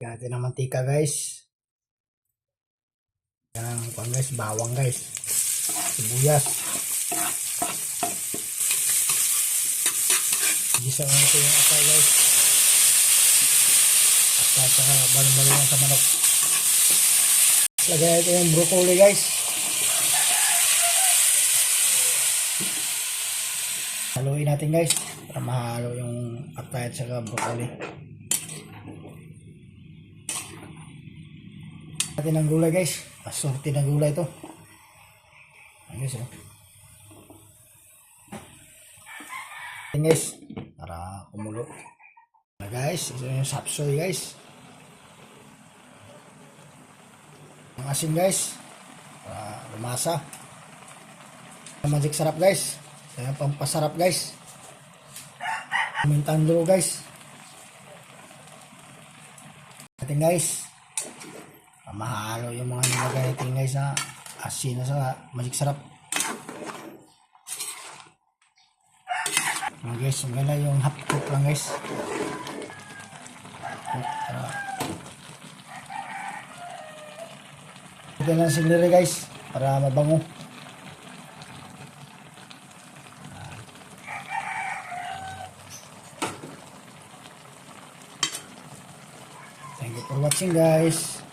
natin ng mantika guys. Yan ang guys, bawang guys. Sibuyas. Gisa natin yung atay guys. At saka balong-balong sa manok. Lagay natin yung broccoli guys. Haluin natin guys para mahalo yung atay at saka broccoli. Natin ang gulay guys. Asorti na gulay ito. Ayan guys. Ayan guys. Para kumulo. Ayan guys. Ito yung sapsoy guys. Ang asin guys. Para lumasa. Magic sarap guys. Ayan pampasarap guys. Mintandro guys. Ayan guys. Mahalo yung mga nilagay natin guys na asin na sa magic sarap. Mga guys, maganda yung half cook lang guys. Ito lang siliri guys para mabango. Thank you for watching guys.